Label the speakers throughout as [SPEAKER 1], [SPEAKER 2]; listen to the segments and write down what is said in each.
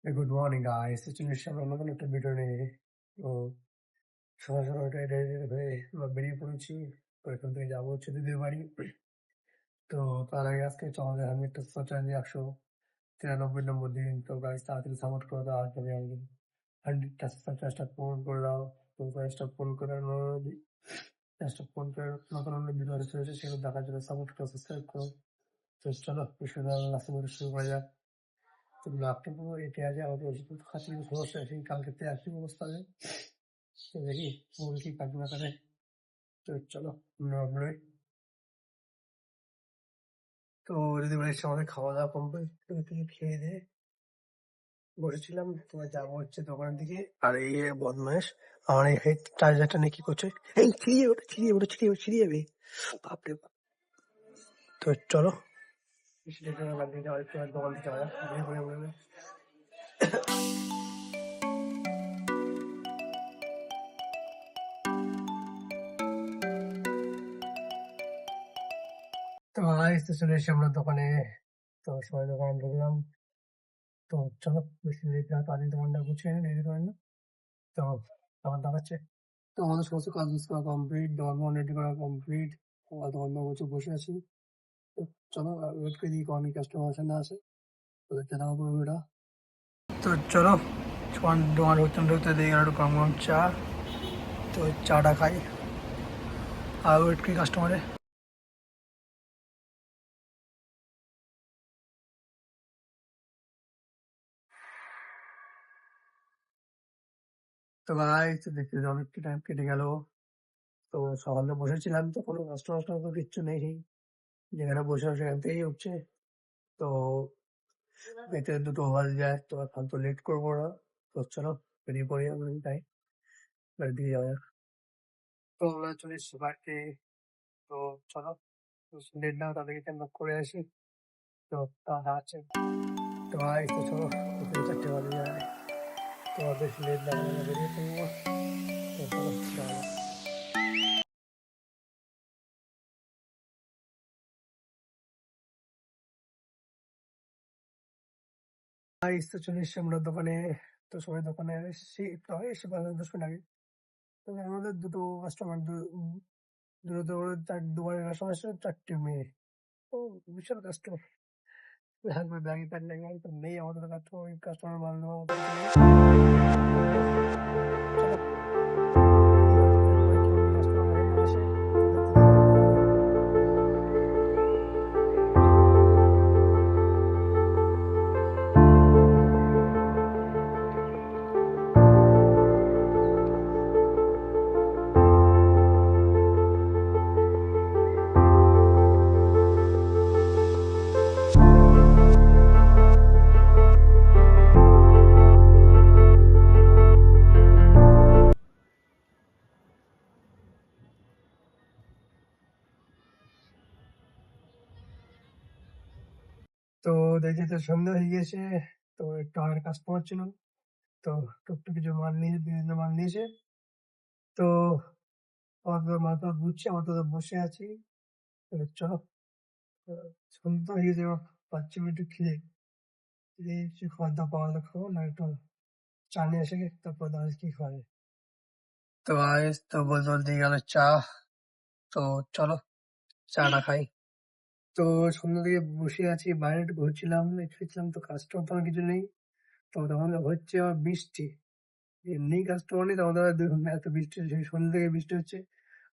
[SPEAKER 1] Good morning guys, চলে এসেছি আমরা নতুন একটা ভিডিও নিয়ে। তো সকাল সকাল রেডি হয়ে আমরা বেরিয়ে পড়েছি। তো এখান থেকে যাবো হচ্ছে দিদির বাড়ি। তো তার আগে আজকে আমাদের 193 নম্বর দিন। তো গাইস তাড়াতাড়ি সাপোর্ট করে দাও, আজকে আমি 100টা পূরণ করে দাও। তো গাইসটা পূরণ করে গাইসটা পূরণ করে নতুন নতুন ভিডিও রয়েছে, সেগুলো দেখার জন্য সাপোর্ট করো, সাবস্ক্রাইব করো। তো চলো শুরু করা যাক। তো ব্লগটা পুরো এঁকে আছে, আমাদের ওষুধ খাচ্ছি কিন্তু সমস্যা আছে, কালকে থেকে একই অবস্থা হবে। তো দেখি ফুল কি কাজ না করে। তো চলো আমরা তো যদি বলিস আমাদের খাওয়া দাওয়া কমপ্লিট থেকে খেয়ে দিয়ে বসেছিলাম। তোমার যাবো হচ্ছে দোকানের দিকে। আর এই যে বদমাস আমার এই হেড চার্জারটা নিয়ে কি করছে, এই ছিঁড়িয়ে যাবে বাপরে বাপ। তো চলো দোকান থেকে যাওয়া যাক, তো গাইস তো চলে এসেছি আমরা দোকানে। তো সবাই দোকানে ঢুকলাম। তো চলো বেশি লেট না, তাড়াতাড়ি দোকানটা গুছিয়ে রেডি করে নিই। তো আমার দেখাচ্ছে। তো আমাদের সমস্ত কাজ বাজ করা কমপ্লিট, দোকান রেডি করা কমপ্লিট। দোকান বসে বসে আছি। তো চলো ওয়েট করে দিই কখন কাস্টমার আসে না আসে, ওদেরকে দেওয়া করবো এটা। তো চলো দোকান ঢুকতে দিই আর একটু গরম গরম চা। তো চাটা খাই আর ওয়েট করি কাস্টমারে। তো ভাই তো দেখতে অনেক টাইম কেটে গেল। তো সকালে বসেছিলাম, তো কোনো কাস্টমার তো কিচ্ছু নেই, যেখানে বসে সেখান থেকেই উঠছে। তো এতে দুটো বাজে যায়, তো এখন তো লেট করবো না। তো চলো বেরিয়ে পড়ি আমরা, তাই বাড়ির দিকে যাওয়া যাক। তো আমরা চলে এসেছি বাড়িতে। তো চলো লেট না তাদেরকে কেন করে আসি। তো তারা আছে। তো ভাই তো চলো 4:30 বাজে যায়। তো বেশি লেট না করে আমরা বেরিয়ে পড়বো। তো চলো যাওয়া যাক। ভাই তো চলে এসেছি আমরা দোকানে। তো সবাই দোকানে এসেছি প্রায় এসে 10 মিনিট আগে। তো আমাদের দুটো কাস্টমার, দুটো দুবারের কাস্টমার এসেছে, 4টে মেয়ে। ও বিশাল কাস্টমার। লাগবে ব্যাগি প্যান্ট লাগবে, তো নেই আমাদের কাস্টমার, ওই কাস্টমার মাল নেওয়া আমাদের থেকে। চলো কাস্টমার না আসে, তো দেখতে দেখতে তো দেখি তো সন্ধ্যা হয়ে গেছে। তো একটু আগের কাস্টমার ছিল, তো টুকটুক কিছু মাল নিয়ে বিভিন্ন মাল নিয়েছে। তো আমাদের মাথা ঘুরছে, আমরা তো বসে আছি। তো চলো সন্ধ্যা হয়ে গেছে, এবার পাচ্ছি একটু খেয়ে যদি কিছু খাবার দাবার পাওয়া যায় খাবো, না একটু চা নিয়ে এসে তারপর দাঁড়িয়ে কি খাওয়া যায়। তো আজ তো বলতে বলতে গেল চা। তো চলো চাটা খাই। তো সন্ধ্যা থেকে বসে আছি, বাইরে একটু ঘুরছিলাম, দেখছিলাম তো কাস্টমার তো কিছু নেই। তো তখন হচ্ছে আবার বৃষ্টি, এমনি কাস্টমার নেই, তখন আবার দেখুন এত বৃষ্টি, সেই সন্ধ্যা থেকে বৃষ্টি হচ্ছে।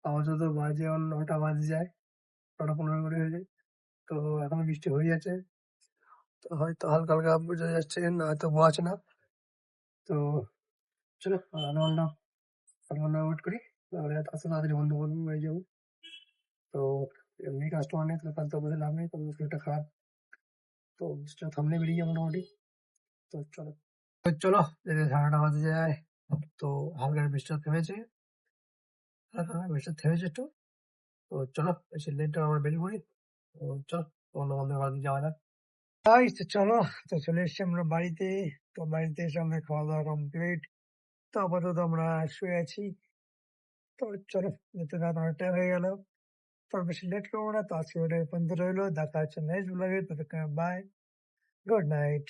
[SPEAKER 1] আপাতত বাজে এখন 9টা বাজে যায়, 9টা 15 করে হয়ে যায়। তো এখনো বৃষ্টি হয়ে যাচ্ছে। তো হয়তো হালকা হালকা বোঝা যাচ্ছে, না হয়তো বোঝাচ্ছে না। তো চলো আধা ঘন্টা ওয়েট করি, তাহলে আসলে তাড়াতাড়ি বন্ধ করবো, হয়ে যাবো। তো এমনি কাস্টমার নেই, তাহলে ফালতু বসে লাভ নেই, তো শরীরটা খারাপ। তো বৃষ্টিটা থামলে বেরিয়ে যাবো মোটামুটি। তো চলো চলো 9:30 বাজে যায়। তো হালকা বৃষ্টিটা থেমেছে, একটু। তো চলো বেশি লেট আমরা বেরিয়ে পড়ি। তো চলো অন্য আমাদের বাড়ি যাওয়া যাক। তাই তো চলো, তো চলে এসছি আমরা বাড়িতে। তো বাড়িতে এসে আমরা খাওয়া দাওয়া কমপ্লিট। তো আপাতত আমরা শুয়ে আছি। তো চলো যেতে রাত 8টা হয়ে গেল। তো বেশি লেট করবো না, তো আজকে ওটা পর্যন্ত রইলো, দেখা হচ্ছে নেক্সট ব্লগে, তো বাই, গুড নাইট।